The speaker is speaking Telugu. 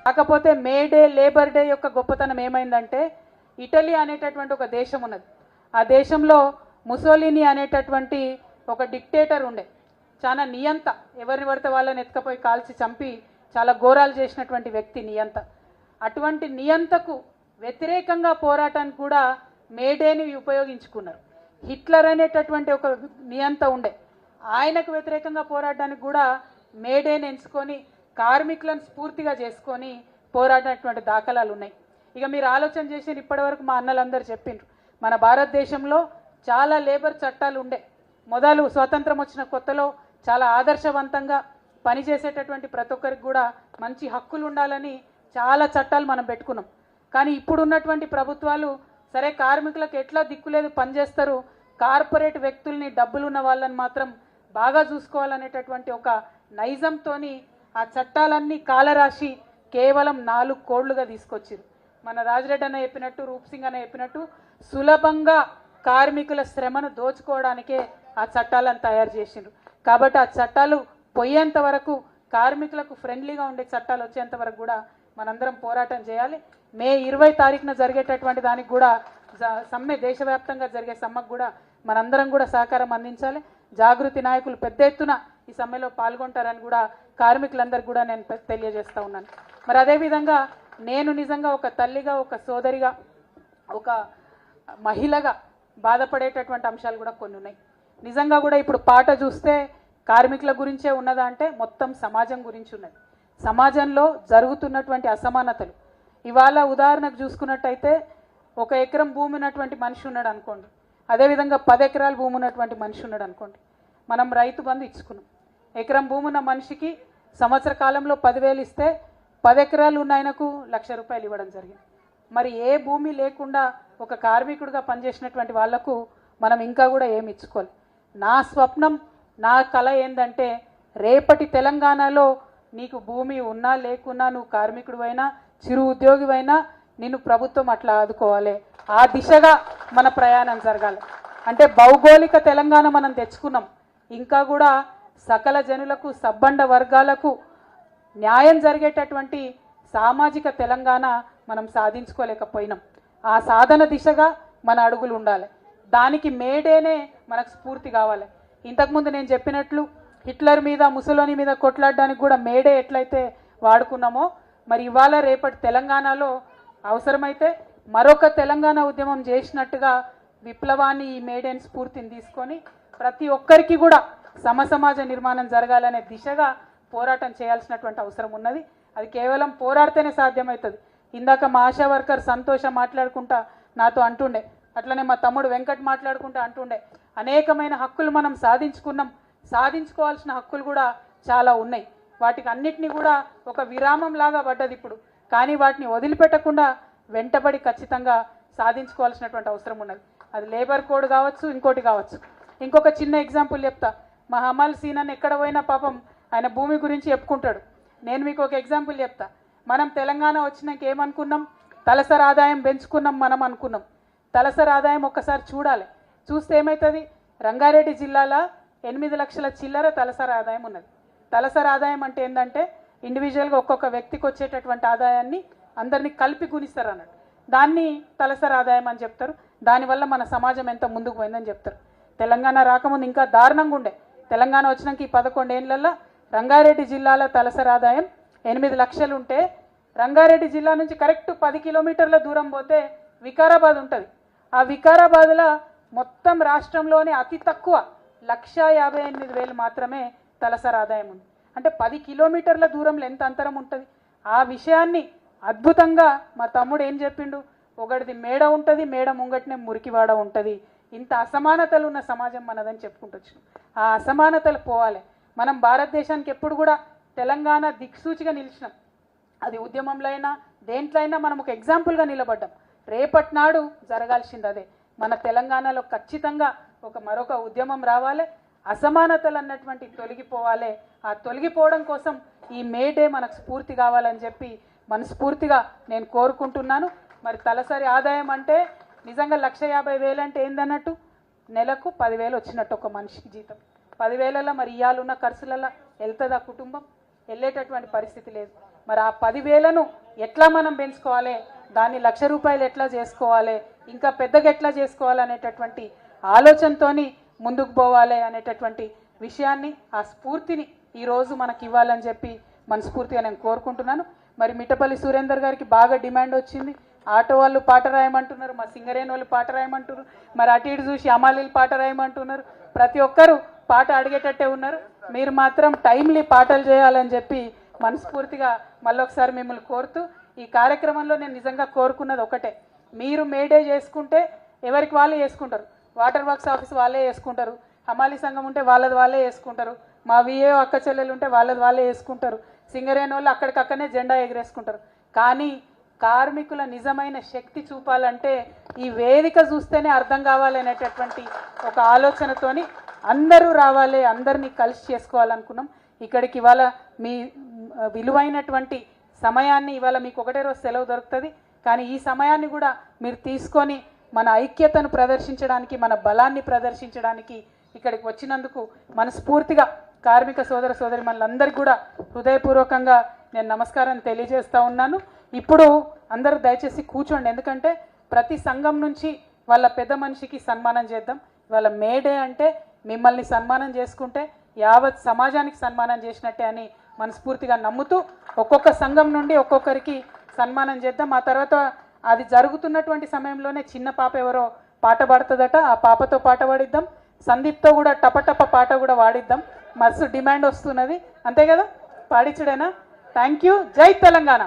కాకపోతే మే డే లేబర్ డే యొక్క గొప్పతనం ఏమైందంటే ఇటలీ అనేటటువంటి ఒక దేశం ఉన్నది. ఆ దేశంలో ముసోలిని అనేటటువంటి ఒక డిక్టేటర్ ఉండే, చాలా నియంత, ఎవరిని పడితే వాళ్ళని ఎత్తుకపోయి కాల్చి చంపి చాలా ఘోరాలు చేసినటువంటి వ్యక్తి నియంత. అటువంటి నియంతకు వ్యతిరేకంగా పోరాటానికి కూడా మేడేని ఉపయోగించుకున్నారు. హిట్లర్ అనేటటువంటి ఒక నియంత ఉండే, ఆయనకు వ్యతిరేకంగా పోరాటానికి కూడా మేడేని ఎంచుకొని కార్మికులను స్ఫూర్తిగా చేసుకొని పోరాడినటువంటి దాఖలాలు ఉన్నాయి. ఇక మీరు ఆలోచన చేసి ఇప్పటివరకు మా అన్నలందరూ చెప్పిండ్రు, మన భారతదేశంలో చాలా లేబర్ చట్టాలు ఉండే. మొదలు స్వాతంత్రం వచ్చిన కొత్తలో చాలా ఆదర్శవంతంగా పనిచేసేటటువంటి ప్రతి ఒక్కరికి కూడా మంచి హక్కులు ఉండాలని చాలా చట్టాలు మనం పెట్టుకున్నాం. కానీ ఇప్పుడు ఉన్నటువంటి ప్రభుత్వాలు సరే కార్మికులకు ఎట్లా దిక్కులేదు పనిచేస్తారు, కార్పొరేట్ వ్యక్తుల్ని డబ్బులు ఉన్న వాళ్ళని మాత్రం బాగా చూసుకోవాలనేటటువంటి ఒక నైజంతోని ఆ చట్టాలన్నీ కాలరాశి కేవలం 4 కోడ్లుగా తీసుకొచ్చారు. మన రాజరెడ్డి అన్న చెప్పినట్టు, రూప్ సింగ్ అన్న చెప్పినట్టు సులభంగా కార్మికుల శ్రమను దోచుకోవడానికే ఆ చట్టాలను తయారు చేసిండ్రు. కాబట్టి ఆ చట్టాలు పోయేంత వరకు, కార్మికులకు ఫ్రెండ్లీగా ఉండే చట్టాలు వచ్చేంత వరకు కూడా మనందరం పోరాటం చేయాలి. మే 20 తారీఖున జరిగేటటువంటి దానికి కూడా సమ్మె, దేశవ్యాప్తంగా జరిగే సమ్మెకు కూడా మనందరం కూడా సహకారం అందించాలి. జాగృతి నాయకులు పెద్ద ఎత్తున ఈ సమ్మెలో పాల్గొంటారని కూడా కార్మికులందరికీ కూడా నేను తెలియజేస్తూ ఉన్నాను. మరి అదేవిధంగా నేను నిజంగా ఒక తల్లిగా, ఒక సోదరిగా, ఒక మహిళగా బాధపడేటటువంటి అంశాలు కూడా కొన్ని ఉన్నాయి. నిజంగా కూడా ఇప్పుడు పాట చూస్తే కార్మికుల గురించే ఉన్నదా అంటే మొత్తం సమాజం గురించి ఉన్నది. సమాజంలో జరుగుతున్నటువంటి అసమానతలు ఇవాళ ఉదాహరణకు చూసుకున్నట్టయితే 1 ఎకరం భూమి ఉన్నటువంటి మనిషి ఉన్నాడు అనుకోండి, అదేవిధంగా 10 ఎకరాల భూమి ఉన్నటువంటి మనిషి ఉన్నాడు అనుకోండి. మనం రైతు బంధు ఇచ్చుకున్నాం. ఎకరం భూమి ఉన్న మనిషికి సంవత్సర కాలంలో 10,000 ఇస్తే 10 ఎకరాలు ఉన్న ఆయనకు 1,00,000 రూపాయలు ఇవ్వడం జరిగింది. మరి ఏ భూమి లేకుండా ఒక కార్మికుడిగా పనిచేసినటువంటి వాళ్లకు మనం ఇంకా కూడా ఏమి ఇచ్చుకోవాలి. నా స్వప్నం, నా కళ ఏంటంటే రేపటి తెలంగాణలో నీకు భూమి ఉన్నా లేకున్నా, నువ్వు కార్మికుడివైనా చిరు ఉద్యోగివైనా నిన్ను ప్రభుత్వం అట్లా ఆదుకోవాలి. ఆ దిశగా మన ప్రయాణం జరగాలి. అంటే భౌగోళిక తెలంగాణ మనం తెచ్చుకున్నాం, ఇంకా కూడా సకల జనులకు, సబ్బండ వర్గాలకు న్యాయం జరిగేటటువంటి సామాజిక తెలంగాణ మనం సాధించుకోలేకపోయినాం. ఆ సాధన దిశగా మన అడుగులు ఉండాలి. దానికి మేడేనే మనకు స్ఫూర్తి కావాలి. ఇంతకుముందు నేను చెప్పినట్లు హిట్లర్ మీద, ముసలోని మీద కొట్లాడడానికి కూడా మేడే ఎట్లయితే వాడుకున్నామో, మరి ఇవాళ రేపటి తెలంగాణలో అవసరమైతే మరొక తెలంగాణ ఉద్యమం చేసినట్టుగా విప్లవాన్ని, ఈ మేడేని స్ఫూర్తిని తీసుకొని ప్రతి ఒక్కరికి కూడా సమసమాజ నిర్మాణం జరగాలనే దిశగా పోరాటం చేయాల్సినటువంటి అవసరం ఉన్నది. అది కేవలం పోరాడితేనే సాధ్యమవుతుంది. ఇందాక మా ఆశా వర్కర్ సంతోష మాట్లాడుకుంటా నాతో అంటుండే, అట్లనే మా తమ్ముడు వెంకట్ మాట్లాడుకుంటా అంటుండే, అనేకమైన హక్కులు మనం సాధించుకున్నాం, సాధించుకోవాల్సిన హక్కులు కూడా చాలా ఉన్నాయి. వాటికి అన్నిటినీ కూడా ఒక విరామం లాగా పడ్డది ఇప్పుడు. కానీ వాటిని వదిలిపెట్టకుండా వెంటబడి ఖచ్చితంగా సాధించుకోవాల్సినటువంటి అవసరం ఉన్నది. అది లేబర్ కోడ్ కావచ్చు, ఇంకోటి కావచ్చు. ఇంకొక చిన్న ఎగ్జాంపుల్ చెప్తా. మా హమాల్ సీనన్ ఎక్కడ పోయినా పాపం ఆయన భూమి గురించి చెప్పుకుంటాడు. నేను మీకు ఒక ఎగ్జాంపుల్ చెప్తా. మనం తెలంగాణ వచ్చినాక ఏమనుకున్నాం, తలసరి ఆదాయం పెంచుకున్నాం మనం అనుకున్నాం. తలసరి ఆదాయం ఒక్కసారి చూడాలి. చూస్తే ఏమవుతుంది, రంగారెడ్డి జిల్లాలో 8 లక్షల చిల్లర తలసరి ఆదాయం ఉన్నది. తలసరి ఆదాయం అంటే ఏంటంటే ఇండివిజువల్గా ఒక్కొక్క వ్యక్తికి వచ్చేటటువంటి ఆదాయాన్ని అందరినీ కలిపి గుణిస్తారు అన్నట్టు. దాన్ని తలసరి ఆదాయం అని చెప్తారు. దానివల్ల మన సమాజం ఎంత ముందుకు పోయిందని చెప్తారు. తెలంగాణ రాకముందు ఇంకా దారుణంగా ఉండే. తెలంగాణ వచ్చినాక ఈ 11 ఏళ్లలో రంగారెడ్డి జిల్లాలో తలసరి ఆదాయం 8 లక్షలు ఉంటే, రంగారెడ్డి జిల్లా నుంచి కరెక్ట్ 10 కిలోమీటర్ల దూరం పోతే వికారాబాద్ ఉంటుంది. ఆ వికారాబాద్లో మొత్తం రాష్ట్రంలోనే అతి తక్కువ 1,58,000 మాత్రమే తలసరి ఆదాయం ఉంది. అంటే 10 కిలోమీటర్ల దూరంలో ఎంత అంతరం ఉంటుంది. ఆ విషయాన్ని అద్భుతంగా మా తమ్ముడు ఏం చెప్పిండు, ఒకటిది మేడ ఉంటుంది, మేడ ముంగటినే మురికివాడ ఉంటుంది. ఇంత అసమానతలు ఉన్న సమాజం మనదని చెప్పుకుంటొచ్చు. ఆ అసమానతలు పోవాలి. మనం భారతదేశానికి ఎప్పుడు కూడా తెలంగాణ దిక్సూచిగా నిలిచినాం. అది ఉద్యమంలో అయినా దేంట్లో అయినా మనం ఒక ఎగ్జాంపుల్గా నిలబడ్డాం. రేపటి నాడు జరగాల్సింది అదే. మన తెలంగాణలో ఖచ్చితంగా మరొక ఉద్యమం రావాలి. అసమానతలు అన్నటువంటి తొలగిపోవాలి. ఆ తొలగిపోవడం కోసం ఈ మే డే మనకు స్ఫూర్తి కావాలని చెప్పి మనస్ఫూర్తిగా నేను కోరుకుంటున్నాను. మరి తలసరి ఆదాయం అంటే నిజంగా 1,50,000 అంటే ఏందన్నట్టు, నెలకు 10,000 వచ్చినట్టు ఒక మనిషికి జీతం. 10,000ల మరి ఇయ్యాలున్న ఖర్చులలో వెళ్తుందా కుటుంబం? వెళ్ళేటటువంటి పరిస్థితి లేదు. మరి ఆ 10,000ను ఎట్లా మనం పెంచుకోవాలి, దాన్ని ₹1,00,000 ఎట్లా చేసుకోవాలి, ఇంకా పెద్దగా ఎట్లా చేసుకోవాలి అనేటటువంటి ఆలోచనతోని ముందుకు పోవాలి అనేటటువంటి విషయాన్ని, ఆ స్ఫూర్తిని ఈరోజు మనకి ఇవ్వాలని చెప్పి మనస్ఫూర్తిగా నేను కోరుకుంటున్నాను. మరి మిట్టపల్లి సురేందర్ గారికి బాగా డిమాండ్ వచ్చింది. ఆటో వాళ్ళు పాట రాయమంటున్నారు, మా సింగరేణి వాళ్ళు పాట రాయమంటున్నారు, మరి అటు ఇటు చూసి అమాలీలు పాట రాయమంటున్నారు. ప్రతి ఒక్కరు పాట అడిగేటట్టే ఉన్నారు. మీరు మాత్రం టైమ్లీ పాటలు చేయాలని చెప్పి మనస్ఫూర్తిగా మళ్ళొకసారి మిమ్మల్ని కోరుతూ, ఈ కార్యక్రమంలో నేను నిజంగా కోరుకున్నది ఒకటే, మీరు మేడే చేసుకుంటే ఎవరికి వాళ్ళే చేసుకుంటారు, వాటర్ వర్క్స్ ఆఫీస్ వాళ్ళే చేసుకుంటారు, హమాలీ సంఘం ఉంటే వాళ్ళది వాళ్ళే చేసుకుంటారు, మా విఏఓ అక్క చెల్లెలు ఉంటే వాళ్ళది వాళ్ళే చేసుకుంటారు, సింగరేణి వాళ్ళు అక్కడికక్కడనే జెండా ఎగరేసుకుంటారు. కానీ కార్మికుల నిజమైన శక్తి చూపాలంటే ఈ వేదిక చూస్తేనే అర్థం కావాలనేటటువంటి ఒక ఆలోచనతోని అందరూ రావాలి, అందరినీ కలిసి చేసుకోవాలనుకున్నాం. ఇక్కడికి ఇవాళ మీ విలువైనటువంటి సమయాన్ని, ఇవాళ మీకు ఒకటే రోజు సెలవు దొరుకుతుంది, కానీ ఈ సమయాన్ని కూడా మీరు తీసుకొని మన ఐక్యతను ప్రదర్శించడానికి, మన బలాన్ని ప్రదర్శించడానికి ఇక్కడికి వచ్చినందుకు మనస్ఫూర్తిగా కార్మిక సోదర సోదరిమణులందరికీ కూడా హృదయపూర్వకంగా నేను నమస్కారం తెలియజేస్తూ ఉన్నాను. ఇప్పుడు అందరూ దయచేసి కూర్చోండి, ఎందుకంటే ప్రతి సంఘం నుంచి వాళ్ళ పెద్ద మనిషికి సన్మానం చేద్దాం. వాళ్ళ మేడే అంటే మిమ్మల్ని సన్మానం చేసుకుంటే యావత్ సమాజానికి సన్మానం చేసినట్టే అని మనస్ఫూర్తిగా నమ్ముతూ ఒక్కొక్క సంఘం నుండి ఒక్కొక్కరికి సన్మానం చేద్దాం. ఆ తర్వాత అది జరుగుతున్నటువంటి సమయంలోనే చిన్న పాప ఎవరో పాట పాడుతుందట, ఆ పాపతో పాట పాడిద్దాం, సందీప్తో కూడా టపటప పాట కూడా వాడిద్దాం. మస్తు డిమాండ్ వస్తున్నది, అంతే కదా, పాడించడేనా? Thank you. జై తెలంగాణ.